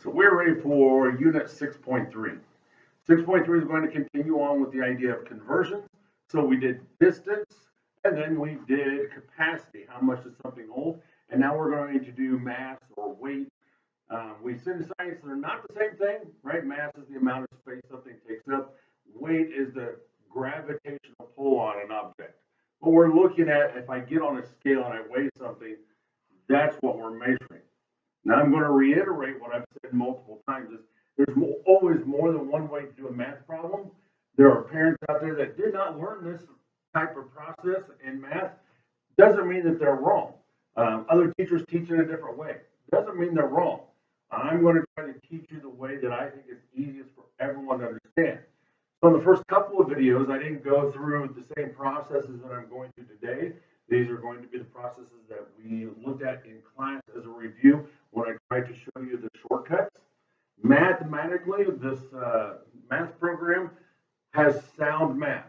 So we're ready for Unit 6.3. 6.3 is going to continue on with the idea of conversion. So we did distance, and then we did capacity, how much does something hold, and now we're going to do mass or weight. We said in science they're not the same thing, right? Mass is the amount of space something takes up. Weight is the gravitational pull on an object. What we're looking at, if I get on a scale and I weigh something, that's what we're measuring. Now I'm going to reiterate what I've said multiple times is there's always more than one way to do a math problem. There are parents out there that did not learn this type of process in math. Doesn't mean that they're wrong. Other teachers teach in a different way. Doesn't mean they're wrong. I'm going to try to teach you the way that I think is easiest for everyone to understand. So in the first couple of videos, I didn't go through the same processes that I'm going to today. These are going to be the processes that we looked at in class as a review when I tried to show you the shortcuts. Mathematically, this math program has sound math,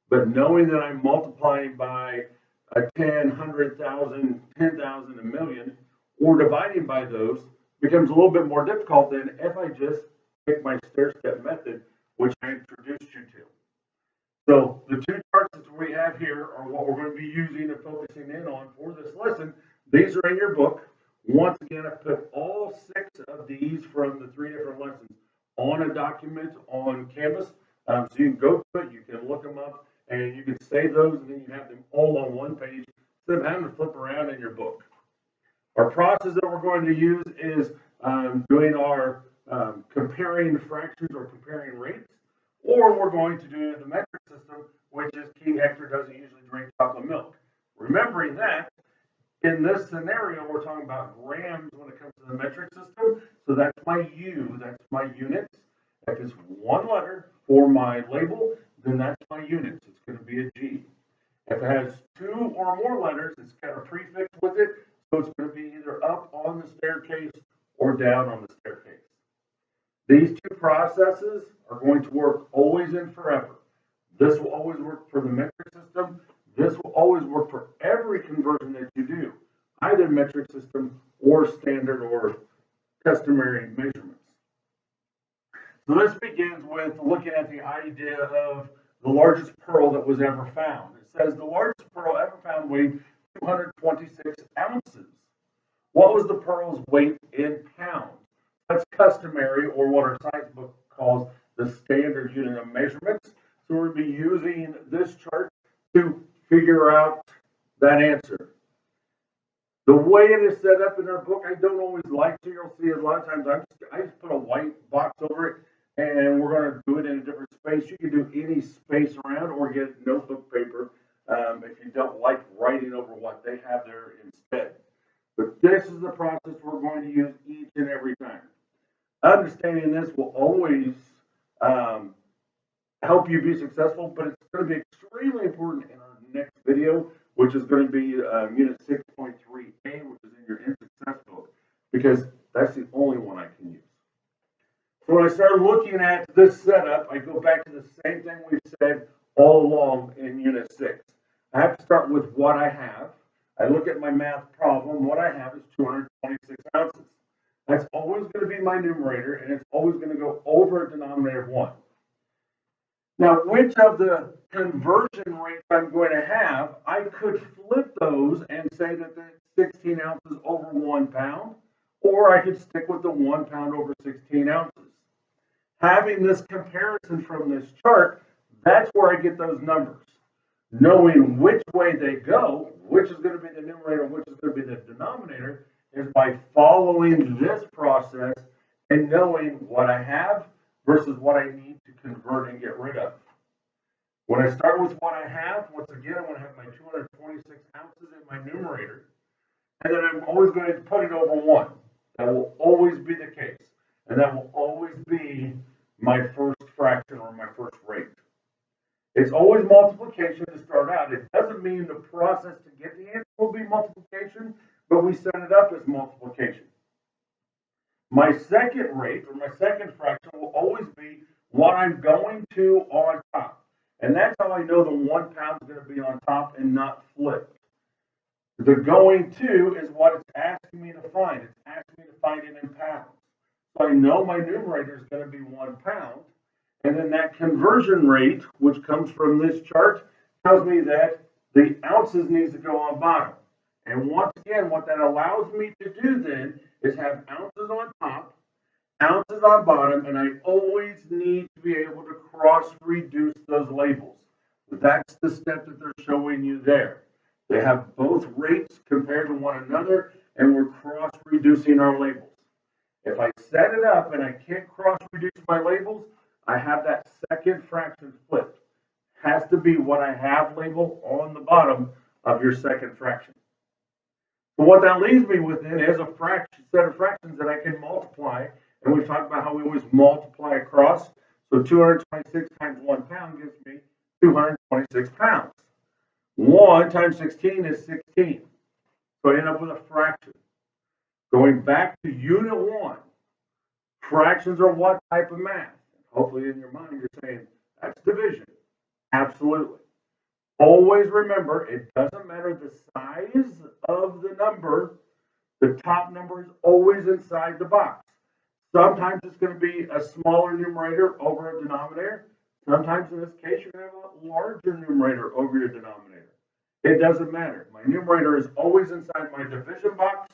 but knowing that I'm multiplying by a 10, 100,000, 10,000, a million, or dividing by those becomes a little bit more difficult than if I just pick my stair-step method, which I introduced you to. So the two charts that we have here are what we're going to be using and focusing in on for this lesson. These are in your book. Once again, I put all 6 of these from the 3 different lessons on a document on Canvas. So you can go to it, you can look them up, and you can save those, and then you have them all on one page instead of having to flip around in your book. Our process that we're going to use is doing our comparing fractions or comparing rates, or we're going to do the metric system, which is King Hector doesn't usually drink chocolate milk. Remembering that, in this scenario, we're talking about grams when it comes to the metric system. So that's my U, that's my units. If it's one letter for my label, then that's my units. It's going to be a G. If it has 2 or more letters, it's got a prefix with it. So it's going to be either up on the staircase or down on the staircase. These two processes are going to work always and forever. This will always work for the metric system. This will always work for every conversion that you do, either metric system or standard or customary measurements. So this begins with looking at the idea of the largest pearl that was ever found. It says the largest pearl ever found weighed 226 ounces. What was the pearl's weight in pounds? That's customary, or what our science book calls the standard unit of measurements. So we're going to be using this chart to figure out that answer. The way it is set up in our book, I don't always like to. You'll see a lot of times I just put a white box over it, and we're going to do it in a different space. You can do any space around or get notebook paper if you don't like writing over what they have there instead. But this is the process we're going to use each and every time. Understanding this will always help you be successful, but it's going to be extremely important in our next video, which is going to be Unit 6.3a, which is in your In Success book, because that's the only one I can use. So when I start looking at this setup, I go back to the same thing we've said all along in Unit 6. I have to start with what I have. I look at my math problem. What I have is 226 ounces. That's always going to be my numerator, and it's always going to go over a denominator of 1. Now, which of the conversion rates I'm going to have, I could flip those and say that it's 16 ounces over 1 pound, or I could stick with the 1 pound over 16 ounces. Having this comparison from this chart, that's where I get those numbers. Knowing which way they go, which is going to be the numerator, which is going to be the denominator, is by following this process and knowing what I have versus what I need to convert and get rid of. When I start with what I have, once again, I'm going to have my 226 ounces in my numerator, and then I'm always going to put it over 1. That will always be the case, and that will always be my first fraction or my first rate. It's always multiplication to start out. It doesn't mean the process to get the answer will be multiplication, but we set it up as multiplication. My second rate, or my second fraction, will always be what I'm going to on top. And that's how I know the 1 pound is going to be on top and not flipped. The going to is what it's asking me to find. It's asking me to find it in pounds. So I know my numerator is going to be 1 pound. And then that conversion rate, which comes from this chart, tells me that the ounces needs to go on bottom. And once again, what that allows me to do then is have ounces on top, ounces on bottom, and I always need to be able to cross-reduce those labels. That's the step that they're showing you there. They have both rates compared to one another, and we're cross-reducing our labels. If I set it up and I can't cross-reduce my labels, I have that second fraction flipped. Has to be what I have labeled on the bottom of your second fraction. So what that leaves me with then is a set of fractions that I can multiply. And we've talked about how we always multiply across. So 226 times 1 pound gives me 226 pounds. 1 times 16 is 16. So I end up with a fraction. Going back to unit 1, fractions are what type of math? Hopefully in your mind you're saying, that's division. Absolutely. Always remember, it doesn't matter the size of the number, the top number is always inside the box. Sometimes it's going to be a smaller numerator over a denominator. Sometimes in this case, you're going to have a larger numerator over your denominator. It doesn't matter. My numerator is always inside my division box.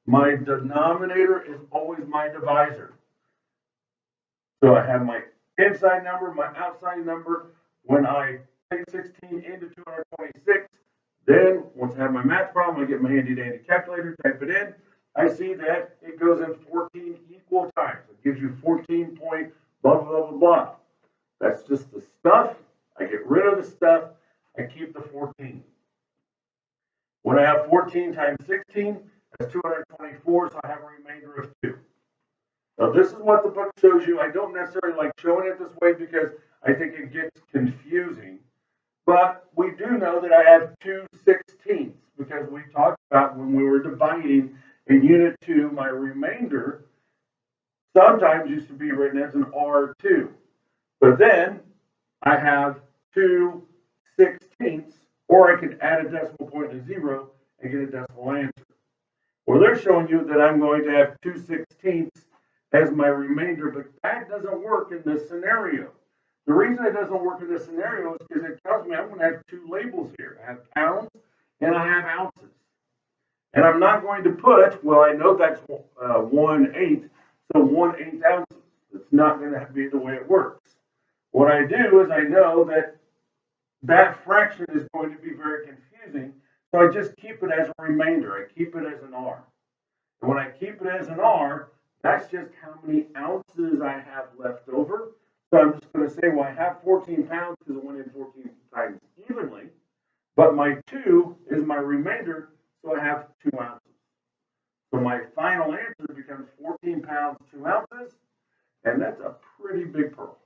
My denominator is always my divisor. So I have my inside number, my outside number. When I take 16 into 226, then once I have my math problem, I get my handy dandy calculator, type it in. I see that it goes in 14 equal times. It gives you 14 point blah, blah, blah, blah. That's just the stuff. I get rid of the stuff. I keep the 14. When I have 14 times 16, that's 224, so I have a remainder of 2. Now, this is what the book shows you. I don't necessarily like showing it this way because I think it gets confusing. But we do know that I have 2/16 because we talked about when we were dividing in Unit 2, my remainder sometimes used to be written as an R2. But then I have 2/16, or I could add a decimal point and a 0 and get a decimal answer. Well, they're showing you that I'm going to have 2/16 as my remainder, but that doesn't work in this scenario. The reason it doesn't work in this scenario is because it tells me I'm going to have 2 labels here. I have pounds and I have ounces. And I'm not going to put, well, I know that's 1/8, so 1/8 ounces. It's not going to be the way it works. What I do is I know that that fraction is going to be very confusing, so I just keep it as a remainder. I keep it as an R. And when I keep it as an R, that's just how many ounces I have left over. So I'm just going to say, well, I have 14 pounds because it went in 14 times evenly, but my 2 is my remainder, so I have 2 ounces. So my final answer becomes 14 pounds, 2 ounces, and that's a pretty big pearl.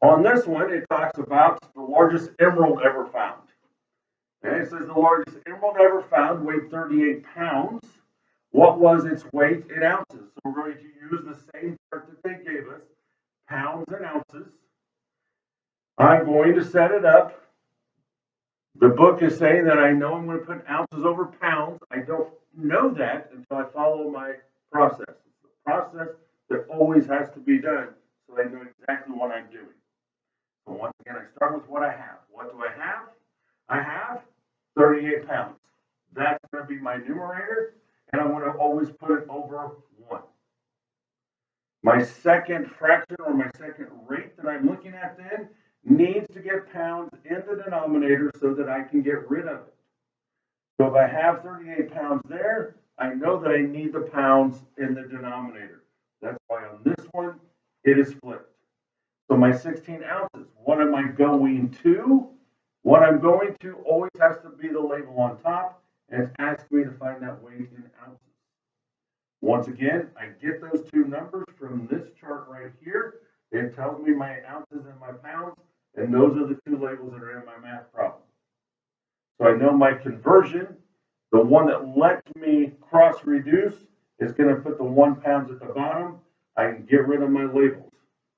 On this one, it talks about the largest emerald ever found. And it says the largest emerald ever found weighed 38 pounds. What was its weight in ounces? So we're going to use the same chart that they gave us, pounds and ounces. I'm going to set it up. The book is saying that I know I'm going to put ounces over pounds. I don't know that until I follow my process. It's the process that always has to be done so I know exactly what I'm doing. So once again, I start with what I have. What do I have? I have 38 pounds. That's going to be my numerator, and I'm going to always put it over 1. My second fraction or my second rate that I'm looking at then needs to get pounds in the denominator so that I can get rid of it. So if I have 38 pounds there, I know that I need the pounds in the denominator. That's why on this one, it is flipped. So my 16 ounces, what am I going to? What I'm going to always has to be the label on top, and it's asking me to find that weight in ounces. Once again, I get those 2 numbers from this chart right here. It tells me my ounces and my pounds, and those are the 2 labels that are in my math problem. So I know my conversion, the one that lets me cross-reduce, is going to put the 1 pounds at the bottom. I can get rid of my labels.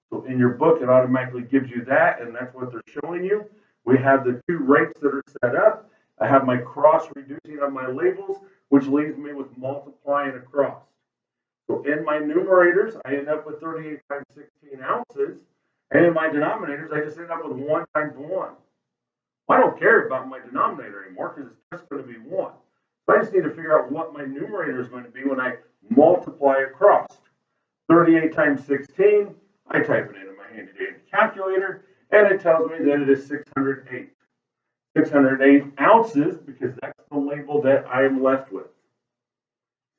So in your book, it automatically gives you that, and that's what they're showing you. We have the 2 rates that are set up. I have my cross-reducing of my labels, which leaves me with multiplying across. So in my numerators, I end up with 38 times 16 ounces. And in my denominators, I just end up with 1 times 1. I don't care about my denominator anymore because it's just going to be 1. So I just need to figure out what my numerator is going to be when I multiply across. 38 times 16, I type it into my handy-dandy calculator, and it tells me that it is 608. 608 ounces, because that's the label that I am left with.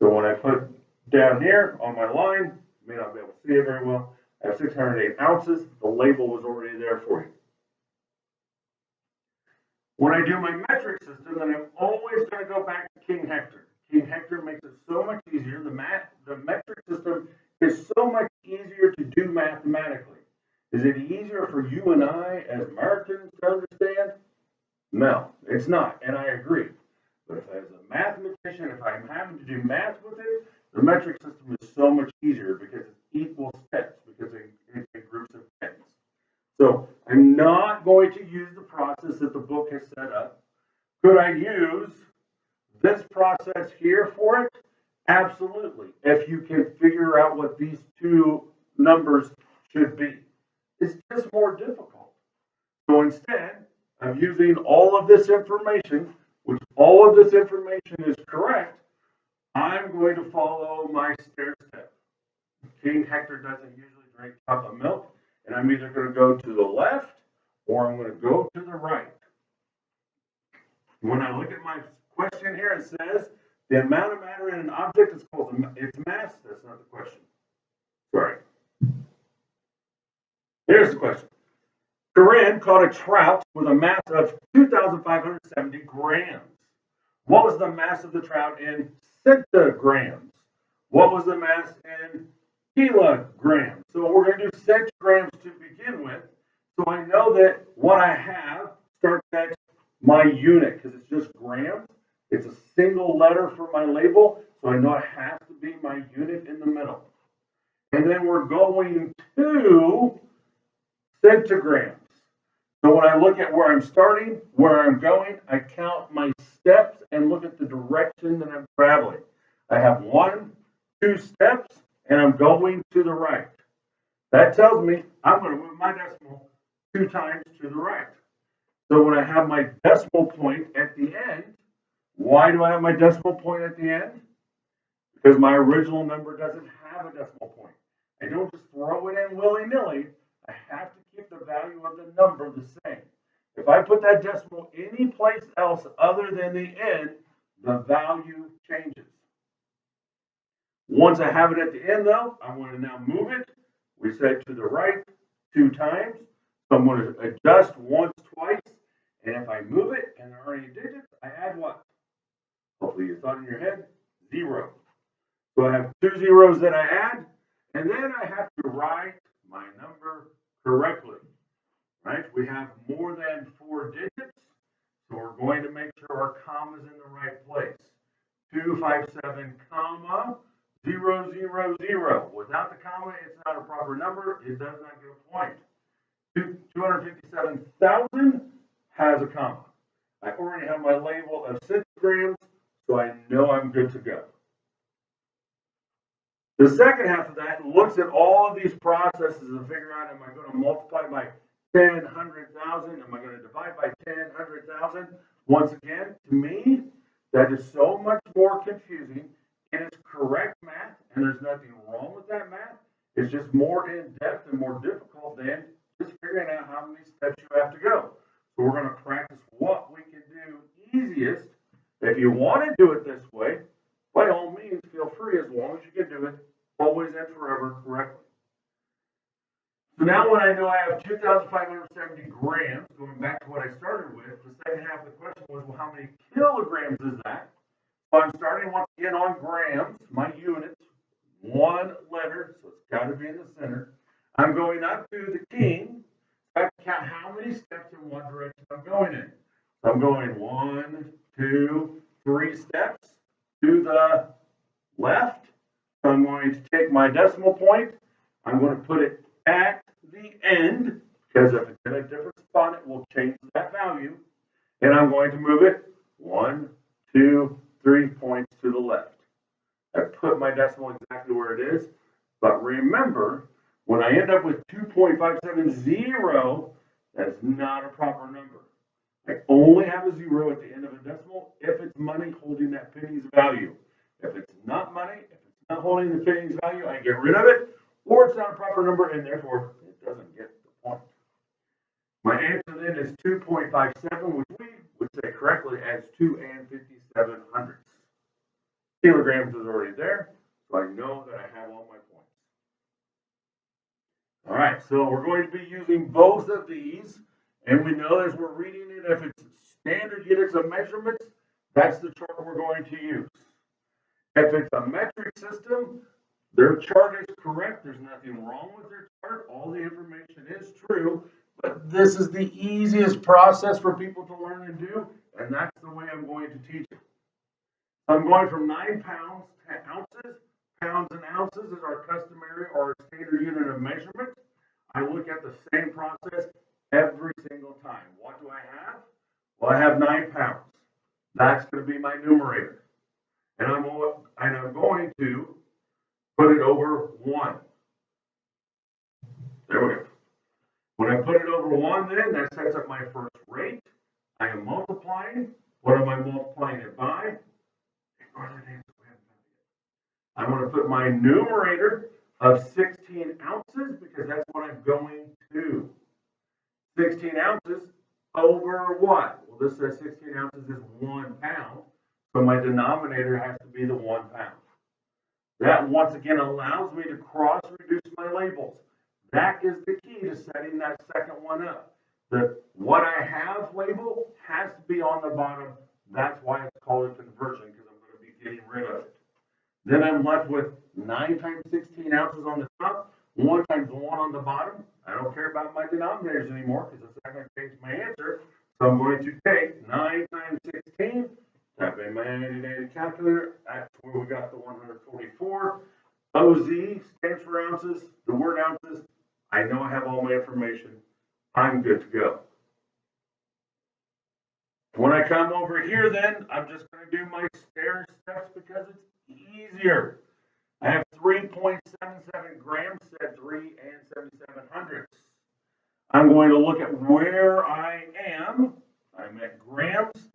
So when I put down here on my line, you may not be able to see it very well, I have 608 ounces. The label was already there for you. When I do my metric system, then I'm always going to go back to King Hector. King Hector makes it so much easier. The metric system is so much easier to do mathematically. Is it easier for you and I as Americans to understand? No, it's not, and I agree. But if as a mathematician, if I'm having to do math with it, the metric system is so much easier because it's equal steps, because it's in groups of tens. So I'm not going to use the process that the book has set up. Could I use this process here for it? Absolutely, if you can figure out what these two numbers should be. It's just more difficult. So instead of using all of this information, which all of this information is correct, I'm going to follow my stair step. King Hector doesn't usually drink chocolate milk, and I'm either going to go to the left or I'm going to go to the right. When I look at my question here, it says the amount of matter in an object is called its mass. That's not the question. Sorry. Here's the question. Corinne caught a trout with a mass of 2,570 grams. What was the mass of the trout in centigrams? What was the mass in kilograms? So we're going to do centigrams to begin with. So I know that what I have starts at my unit because it's just grams. It's a single letter for my label, so I know it has to be my unit in the middle. And then we're going to centigrams. So when I look at where I'm starting, where I'm going, I count my steps and look at the direction that I'm traveling. I have 1, 2 steps, and I'm going to the right. That tells me I'm going to move my decimal 2 times to the right. So when I have my decimal point at the end, why do I have my decimal point at the end? Because my original number doesn't have a decimal point. I don't just throw it in willy-nilly. I have to keep the value of the number the same. If I put that decimal any place else other than the end, the value changes. Once I have it at the end, though, I'm going to now move it. We said to the right 2 times. So I'm going to adjust once, twice. And if I move it and there are any digits, I add what? Hopefully you thought in your head, 0. So I have 2 zeros that I add, and then I have to write my number correctly, right? We have more than 4 digits, so we're going to make sure our comma is in the right place. 257, comma, 0, 0, 0. Without the comma, it's not a proper number. It does not get a point. 257,000 has a comma. I already have my label of centigrams, so I know I'm good to go. The second half of that looks at all of these processes and figure out, am I going to multiply by 10, 100,000? Am I going to divide by 10, 100,000? Once again, to me, that is so much more confusing. It is correct math, and there's nothing wrong with that math. It's just more in-depth and more difficult than just figuring out how many steps you have to go. So we're going to practice what we can do easiest. If you want to do it this way, by all means, feel free as long as you can do it always and forever correctly. So now when I know I have 2,570 grams, going back to what I started with, the second half of the question was, well, how many kilograms is that? So I'm starting once again on grams, my units, 1 letter, so it's got to be in the center. I'm going up to the king. I have to count how many steps in one direction I'm going in. So I'm going 1, 2, 3 steps to the left. So I'm going to take my decimal point. I'm going to put it at the end, because if it's in a different spot, it will change that value. And I'm going to move it 1, 2, 3 points to the left. I put my decimal exactly where it is. But remember, when I end up with 2.570, that's not a proper number. I only have a 0 at the end of a decimal if it's money holding that penny's value. If it's not money, if it's not holding the penny's value, I get rid of it, or it's not a proper number, and therefore it doesn't get the point. My answer then is 2.57, which we would say correctly as 2 57/100. Kilograms is already there, so I know that I have all my points. All right, so we're going to be using both of these, and we know as we're reading it, if it's standard units of measurements, that's the chart we're going to use. If it's a metric system, their chart is correct. There's nothing wrong with their chart. All the information is true, but this is the easiest process for people to learn and do, and that's the way I'm going to teach it. I'm going from 9 pounds to ounces. Pounds and ounces is our customary or standard unit of measurement. I look at the same process every single time. What do I have? Well, I have 9 pounds. That's going to be my numerator. And I'm going to put it over 1. There we go. When I put it over 1, then that sets up my first rate. I am multiplying. What am I multiplying it by? I'm going to put my numerator of 16 ounces because that's what I'm going to. 16 ounces over what? Well, this says 16 ounces is 1 pound. So my denominator has to be the 1 pound. That once again allows me to cross reduce my labels. That is the key to setting that second one up. The what I have label has to be on the bottom. That's why it's called a conversion, because I'm going to be getting rid of it. Then I'm left with 9 times 16 ounces on the top, 1 times 1 on the bottom. I don't care about my denominators anymore because it's not going to change my answer. So I'm going to take 9 times 16, type in my handy calculator. That's where we got the 144. OZ stands for ounces, the word ounces. I know I have all my information. I'm good to go. When I come over here, then I'm just going to do my stair steps because it's easier. I have 3.77 grams, said 3 77/100. I'm going to look at where I am. I'm at grams.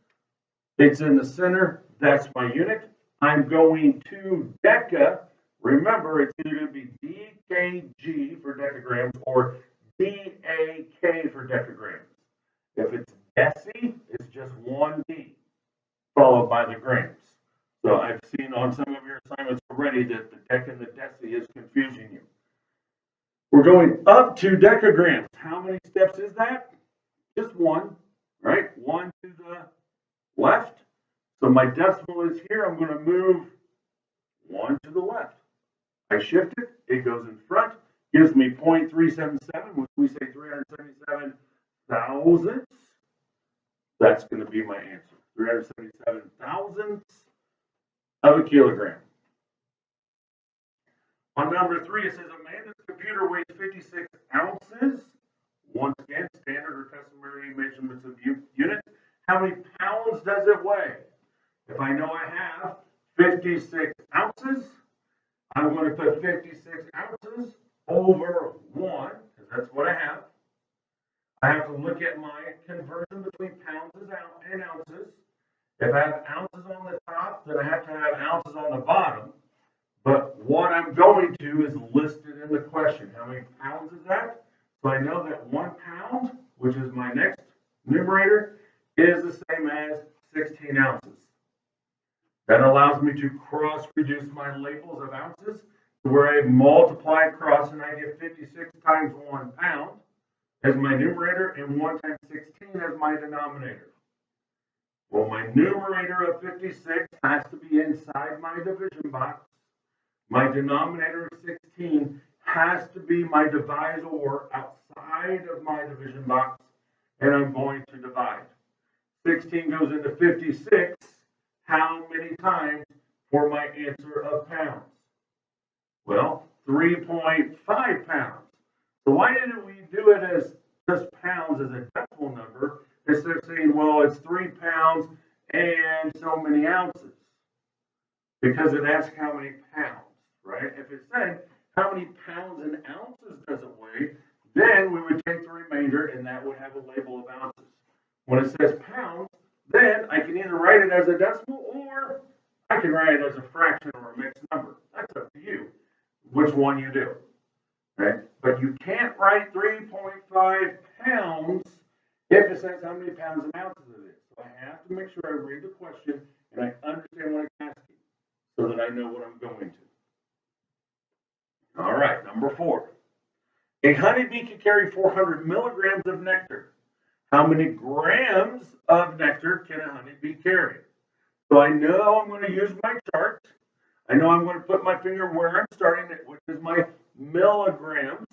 It's in the center. That's my unit. I'm going to deca. Remember, it's either going to be DKG for decagrams or DAK for decagrams. If it's deci, it's just 1D followed by the grams. So I've seen on some of your assignments already that the dec and the deci is confusing you. We're going up to decagrams. How many steps is that? Just 1, right? 1 to the left. So my decimal is here. I'm going to move 1 to the left. I shift it. It goes in front. Gives me 0.377, which we say 377 thousandths. That's going to be my answer. 377 thousandths of a kilogram. On number 3, it says Amanda's computer weighs 56 ounces. Once again, standard or customary measurements of units. How many pounds does it weigh? If I know I have 56 ounces, I'm going to put 56 ounces over 1, because that's what I have. I have to look at my conversion between pounds and ounces. If I have ounces on the top, then I have to have ounces on the bottom. But what I'm going to is listed in the question. How many pounds is that? So I know that 1 pound, which is my next numerator, is the same as 16 ounces. That allows me to cross-reduce my labels of ounces to where I multiply across and I get 56 times 1 pound as my numerator and 1 times 16 as my denominator. Well, my numerator of 56 has to be inside my division box. My denominator of 16 has to be my divisor outside of my division box, and I'm going to divide. 16 goes into 56. How many times for my answer of pounds? Well, 3.5 pounds. So why didn't we do it as just pounds as a decimal number instead of saying, well, it's 3 pounds and so many ounces? because it asks how many pounds, right? If it said how many pounds and ounces does it weigh, then we would take the remainder and that would have a label of ounces. When it says pounds, then I can either write it as a decimal or I can write it as a fraction or a mixed number. That's up to you, which one you do, right? But you can't write 3.5 pounds if it says how many pounds and ounces it is. So I have to make sure I read the question and I understand what it's asking so that I know what I'm going to. All right, number 4. A honeybee can carry 400 milligrams of nectar. How many grams of nectar can a honeybee carry? So I know I'm going to use my chart. I know I'm going to put my finger where I'm starting it, which is my milligrams.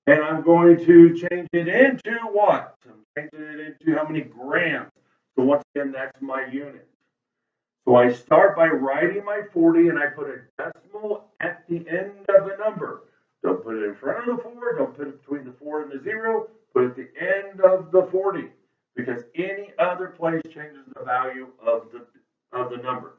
And I'm going to change it into what? I'm changing it into how many grams. So once again, that's my unit. So I start by writing my 40 and I put a decimal at the end of the number. Don't put it in front of the 4, don't put it between the 4 and the 0, put it at the end of the 40, because any other place changes the value of the number.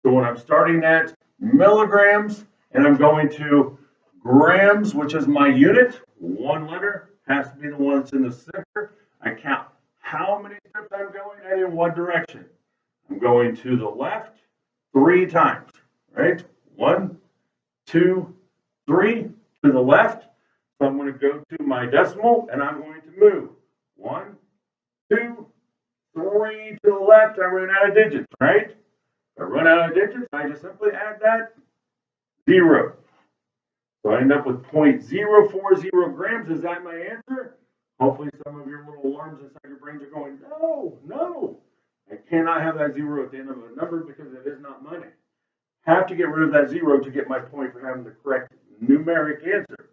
So when I'm starting at milligrams and I'm going to grams, which is my unit, one letter has to be the one that's in the center. I count how many steps I'm going and in what direction. I'm going to the left 3 times, right? 1, 2, 3 to the left. So I'm going to go to my decimal and I'm going to move. 1, 2, 3 to the left. I ran out of digits, right? If I run out of digits, I just simply add that 0. So I end up with 0.040 grams. Is that my answer? Hopefully some of your little alarms inside your brains are going, no. I cannot have that 0 at the end of a number because it is not money. Have to get rid of that 0 to get my point for having the correct numeric answer.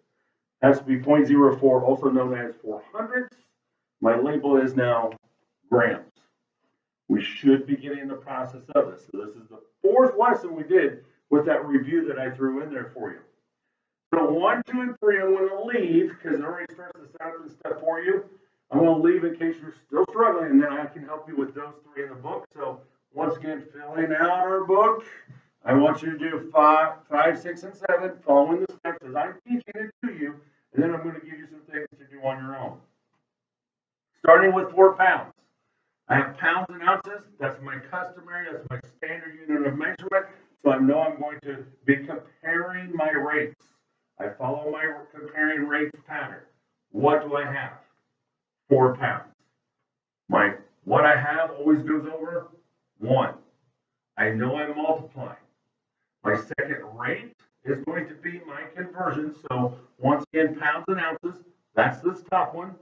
Has to be 0.04, also known as 400ths. My label is now grams. We should be getting the process of this. So this is the 4th lesson we did with that review that I threw in there for you. So 1, 2, and 3, I'm going to leave because it already starts to set up and stuff for you. I'm going to leave in case you're still struggling, and then I can help you with those 3 in the book. So once again, filling out our book, I want you to do 5, 6, and 7, following the steps as I'm teaching it to you, and then I'm going to give you some things to do on your own. Starting with 4 pounds. I have pounds and ounces. That's my customary, that's my standard unit of measurement. So I know I'm going to be comparing my rates. I follow my comparing rates pattern. What do I have? 4 pounds. What I have always goes over 1. I know I'm multiplying. My second rate is going to be my conversion. So once again, pounds and ounces, that's this top one.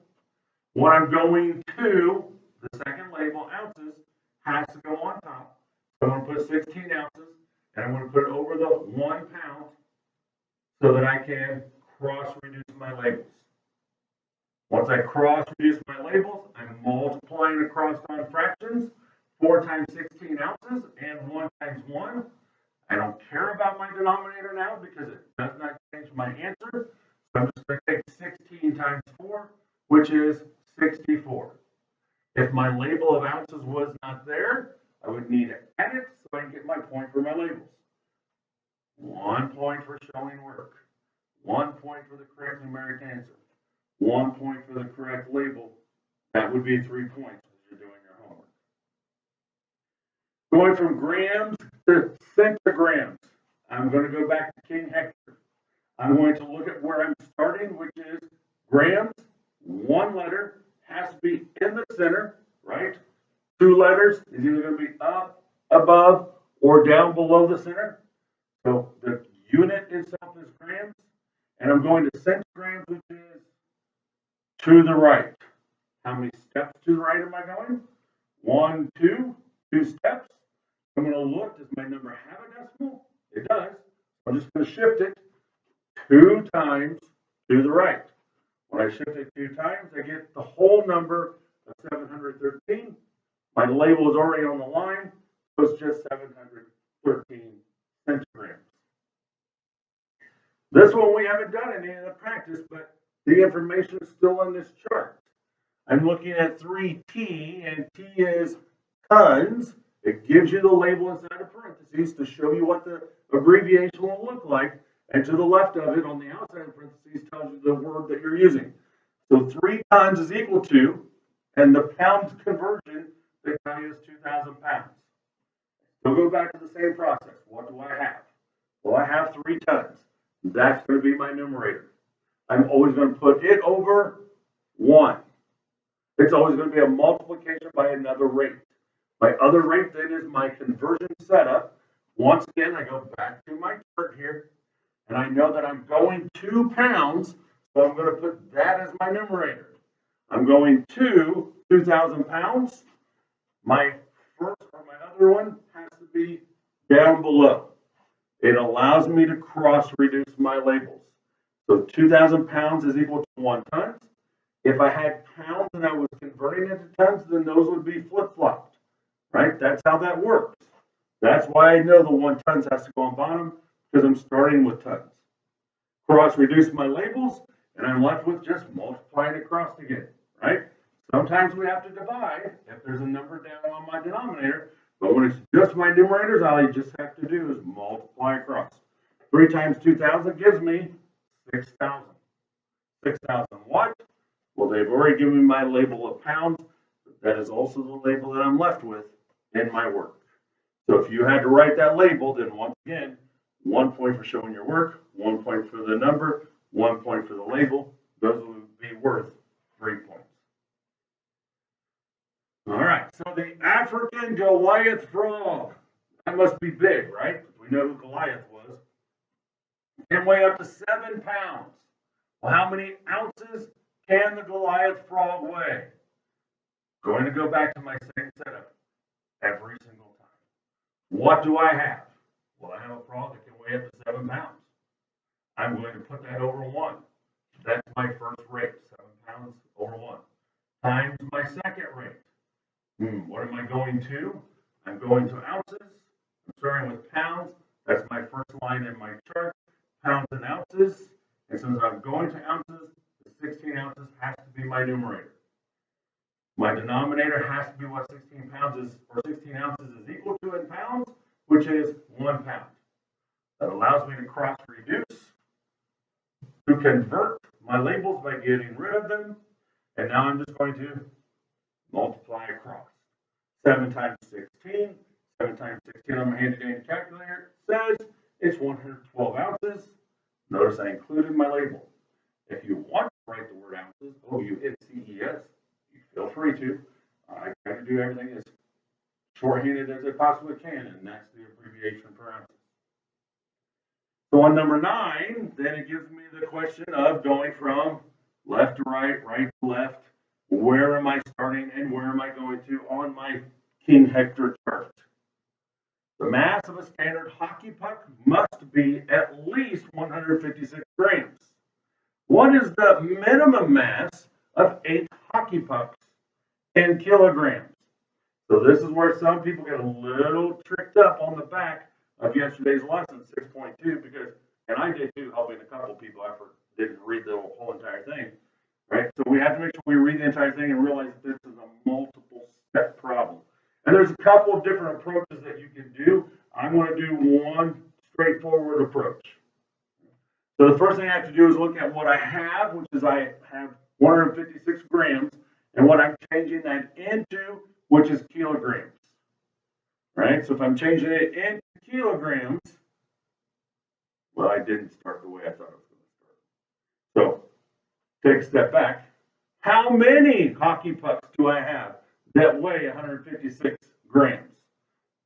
What I'm going to, the second label, ounces, has to go on top. So I'm going to put 16 ounces, and I'm going to put it over the 1 pound so that I can cross-reduce my labels. Once I cross-reduce my labels, I'm multiplying across on fractions, 4 times 16 ounces, and 1 times 1. I don't care about my denominator now because it does not change my answer. So I'm just going to take 16 times 4, which is 64. If my label of ounces was not there, I would need to add it so I can get my point for my labels. 1 point for showing work. 1 point for the correct numeric answer. 1 point for the correct label. That would be 3 points as you're doing your homework. Going from grams to centigrams. I'm going to go back to King Hector. I'm going to look at where I'm starting, which is grams. 1 letter has to be in the center, right? 2 letters is either going to be up, above, or down below the center. So the unit itself is grams. And I'm going to centigrams, which is to the right. How many steps to the right am I going? 1, 2 steps. I'm going to look, does my number have a decimal? It does. I'm just going to shift it 2 times to the right. When I shift it 2 times, I get the whole number of 713. My label is already on the line, so it's just 713 centigrams. This one we haven't done any of the practice, but the information is still on this chart. I'm looking at 3T, and T is tons, It gives you the label inside of parentheses to show you what the abbreviation will look like. And to the left of it, on the outside of parentheses, tells you the word that you're using. So 3 tons is equal to, and the pound conversion, they tell you is 2,000 pounds. So go back to the same process. What do I have? Well, I have 3 tons. That's going to be my numerator. I'm always going to put it over 1. It's always going to be a multiplication by another rate. My other rate then is my conversion setup. Once again, I go back to my chart here, and I know that I'm going 2 pounds, so I'm going to put that as my numerator. I'm going to 2,000 pounds. My first or my other one has to be down below. It allows me to cross-reduce my labels. So 2,000 pounds is equal to 1 ton. If I had pounds and I was converting it to tons, then those would be flip-flopped, right? That's how that works. That's why I know the 1 tons has to go on bottom, because I'm starting with tons. Cross-reduce my labels, and I'm left with just multiplying across again, right? Sometimes we have to divide if there's a number down on my denominator, but when it's just my numerators, all I just have to do is multiply across. 3 times 2,000 gives me 6,000. 6,000 what? Well, they've already given me my label of pounds. That is also the label that I'm left with in my work. So if you had to write that label, then once again, 1 point for showing your work, 1 point for the number, 1 point for the label. Those would be worth 3 points. All right, so the African Goliath frog. That must be big, right? We know who Goliath was. Can weigh up to 7 pounds. Well, how many ounces can the Goliath frog weigh? Going to go back to my same setup every single time. What do I have? Well, I have a frog that can weigh up to 7 pounds. I'm going to put that over 1. That's my first rate, 7 pounds over 1. Times my second rate. What am I going to? I'm going to ounces. I'm starting with pounds. That's my first line in my chart. Pounds and ounces. And since I'm going to ounces, the 16 ounces has to be my numerator. My denominator has to be what 16 pounds is, or 16 ounces is equal to in pounds, which is 1 pound. That allows me to cross-reduce, to convert my labels by getting rid of them. And now I'm just going to multiply across. 7 times 16, 7 times 16 on my handy-dandy calculator says it's 112 ounces. Notice I included my label. If you want to write the word ounces, OUNCES, you feel free to. I try to do everything as shorthanded as I possibly can, and that's the abbreviation for ounces. So on number 9, then it gives me the question of going from left to right, right to left. Where am I starting and where am I going to on my King Hector chart? The mass of a standard hockey puck must be at least 156 grams. What is the minimum mass of 8 hockey pucks in kilograms? So this is where some people get a little tricked up on the back of yesterday's lesson, 6.2, because, and I did too, helping a couple people, I didn't read the whole entire thing. Right? So we have to make sure we read the entire thing and realize that this is a multiple step problem. And there's a couple of different approaches that you can do. I'm going to do one straightforward approach. So the first thing I have to do is look at what I have, which is I have 156 grams, and what I'm changing that into, which is kilograms. Right? So if I'm changing it into kilograms, well, I didn't start the way I thought it was going to start. So take a step back. How many hockey pucks do I have that weigh 156 grams?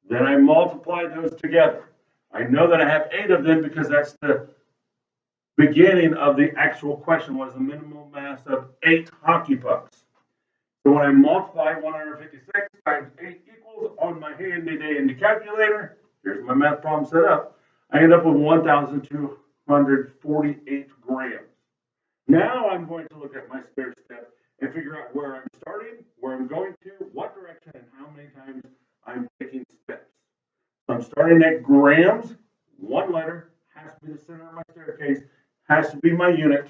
Then I multiply those together. I know that I have 8 of them because that's the beginning of the actual question, was the minimum mass of 8 hockey pucks. So when I multiply 156 times 8 equals on my handy-dandy calculator, here's my math problem set up, I end up with 1,248 grams. Now I'm going to look at my stair step and figure out where I'm starting, where I'm going to, what direction, and how many times I'm taking steps. So I'm starting at grams. 1 letter has to be the center of my staircase, has to be my unit.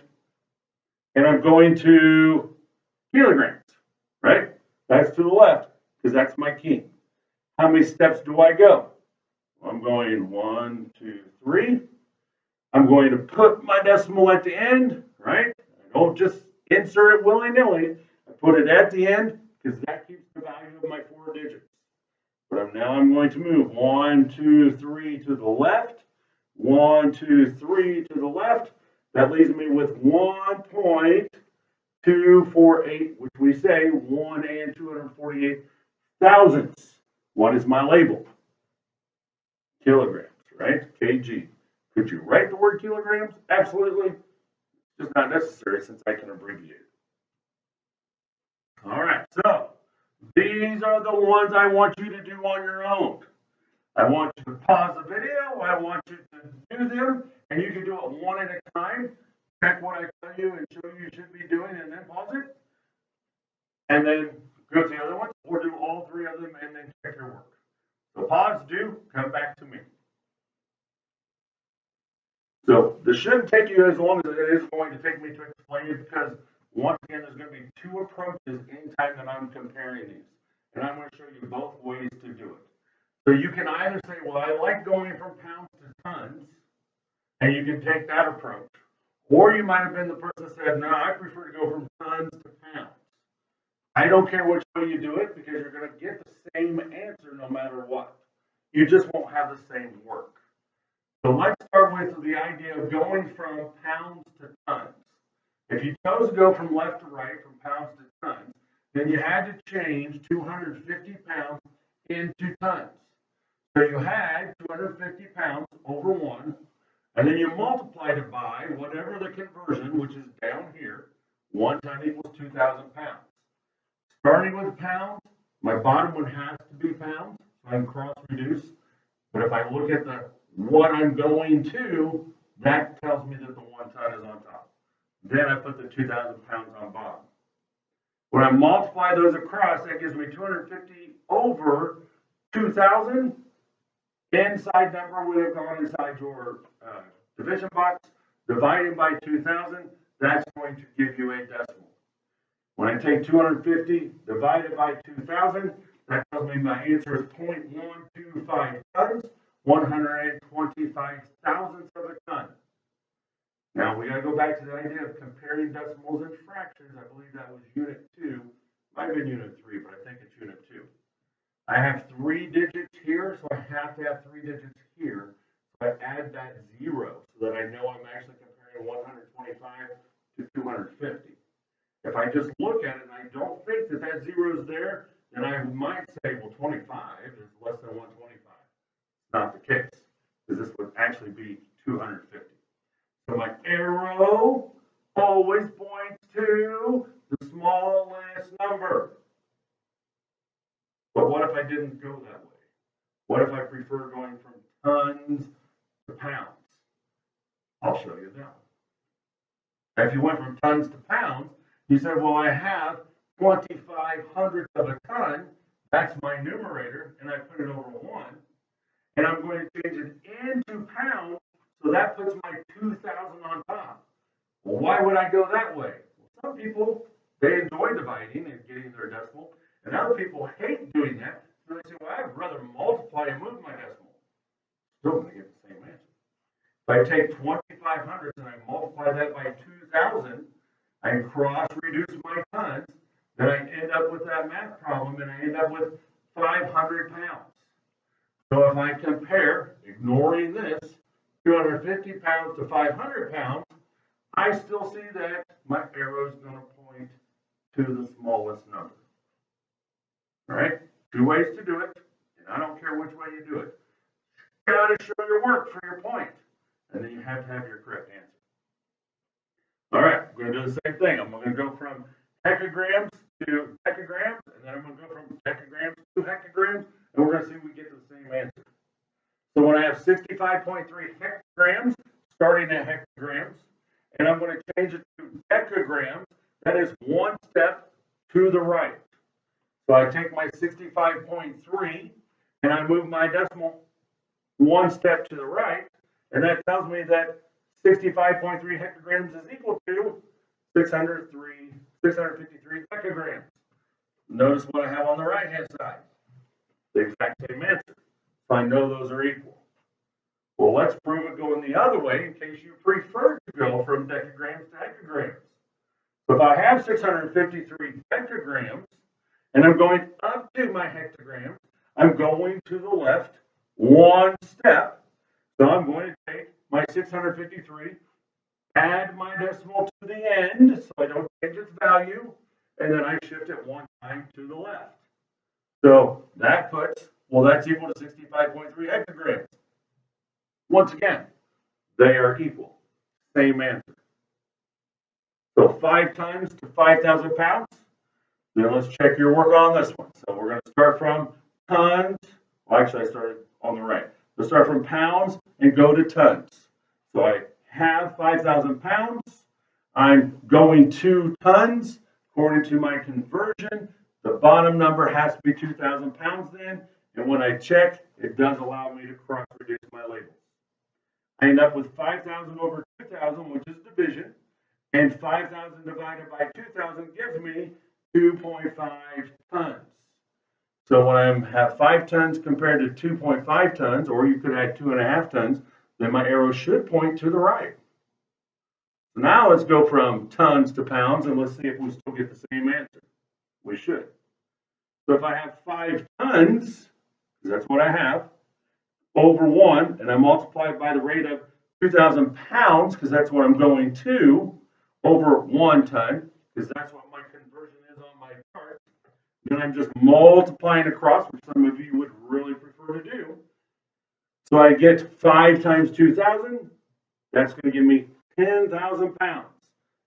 And I'm going to kilograms, right? That's to the left because that's my king. How many steps do I go? I'm going 1, 2, 3. I'm going to put my decimal at the end, right? I don't just insert it willy-nilly. I put it at the end because that keeps the value of my 4 digits. But now I'm going to move 1, 2, 3 to the left. 1, 2, 3 to the left. That leaves me with 1.248, which we say 1 and 248 thousandths. What is my label? Kilograms, right? kg. Could you write the word kilograms? Absolutely. It's just not necessary since I can abbreviate it. All right, so these are the ones I want you to do on your own. I want you to pause the video. I want you to do them, and you can do it one at a time. Check what I tell you and show you should be doing, and then pause it. And then go to the other ones, or do all 3 of them, and then check your work. So pause, do, come back to me. So this shouldn't take you as long as it is going to take me to explain it, because once again, there's going to be 2 approaches anytime that I'm comparing these. And I'm going to show you both ways to do it. So you can either say, well, I like going from pounds to tons, and you can take that approach. Or you might have been the person that said, no, I prefer to go from tons to pounds. I don't care which way you do it, because you're going to get the same answer no matter what. You just won't have the same work. So let's start with the idea of going from pounds to tons. If you chose to go from left to right, from pounds to tons, then you had to change 250 pounds into tons. So you had 250 pounds over 1, and then you multiplied it by whatever the conversion, which is down here. 1 ton equals 2,000 pounds. Starting with pounds, my bottom one has to be pounds, so I can cross-reduce. But if I look at what I'm going to, that tells me that the 1 ton is on top. Then I put the 2,000 pounds on bottom. When I multiply those across, that gives me 250 over 2,000. Inside number would have gone inside your division box. Divided by 2,000, that's going to give you a decimal. When I take 250 divided by 2,000, that tells me my answer is 0.125 tons, 125 thousandths of a ton. Now we got to go back to the idea of comparing decimals and fractions. I believe that was unit 2. Might have been unit 3, but I think it's unit 2. I have 3 digits here, so I have to have 3 digits here. So I add that 0 so that I know I'm actually comparing 125 to 250. If I just look at it and I don't think that that 0 is there, then I might say, well, 25 is less than 125. It's not the case, because this would actually be 250. So my arrow always points to the smallest number. But what if I didn't go that way? What if I prefer going from tons to pounds? I'll show you that. If you went from tons to pounds, you said, well, I have 25 hundredths of a ton. That's my numerator, and I put it over 1. And I'm going to change it into pounds, so that puts my 2,000 on top. Well, why would I go that way? Well, some people, they enjoy dividing and getting their decimal, and other people hate doing that. So they say, well, I'd rather multiply and move my decimal. Still going to get the same answer. If I take 25 hundredths and I multiply that by 2,000, I cross-reduce my tons, then I end up with that math problem, and I end up with 500 pounds. So if I compare, ignoring this, 250 pounds to 500 pounds, I still see that my arrow is going to point to the smallest number. All right? 2 ways to do it, and I don't care which way you do it. You got to show your work for your point, and then you have to have your correct answer. All right, we're going to do the same thing. I'm going to go from hectograms to decagrams, and then I'm going to go from decagrams to hectograms, and we're going to see if we get to the same answer. So when I have 65.3 hectograms, starting at hectograms, and I'm going to change it to decagrams, that is 1 step to the right. So I take my 65.3, and I move my decimal 1 step to the right, and that tells me that 65.3 hectograms is equal to 653 decagrams. Notice what I have on the right-hand side. the exact same answer. So I know those are equal. Well, let's prove it going the other way in case you prefer to go from decagrams to hectograms. So if I have 653 decagrams and I'm going up to my hectograms, I'm going to the left one step. So I'm going to take my 653, add my decimal to the end so I don't change its value, and then I shift it one time to the left. So that puts, well, that's equal to 65.3 hectograms. Once again, they are equal. Same answer. So 5 tons to 5,000 pounds. Then let's check your work on this one. So we're going to start from tons. Well, actually, I started on the right. Let's start from pounds and go to tons. So I have 5,000 pounds. I'm going 2 tons. According to my conversion, the bottom number has to be 2,000 pounds then. And when I check, it does allow me to cross-reduce my labels. I end up with 5,000 over 2,000, which is division. And 5,000 divided by 2,000 gives me 2.5 tons. So when I have 5 tons compared to 2.5 tons, or you could add 2.5 tons, then my arrow should point to the right. So now let's go from tons to pounds, and let's see if we still get the same answer. We should. So if I have 5 tons, that's what I have, over 1, and I multiply it by the rate of 2,000 pounds, because that's what I'm going to, over 1 ton, because that's what my conversion is on my chart. Then I'm just multiplying across, which some of you would really prefer to do. So I get 5 times 2,000, that's going to give me 10,000 pounds.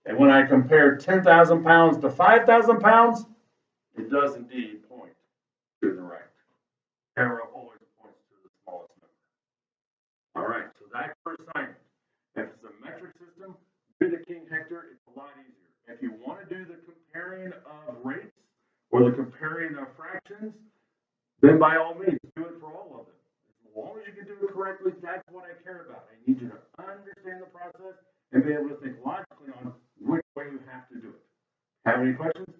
And when I compare 10,000 pounds to 5,000 pounds, it does indeed point to the right. Arrow always points to the smallest number. All right, so that's for assignment. If it's a metric system, do the King Hector, it's a lot easier. If you want to do the comparing of rates or the comparing of fractions, then by all means, do it for all of them. As long as you can do it correctly, that's what I care about. I need you to understand the process and be able to think logically on which way you have to do it. Have any questions?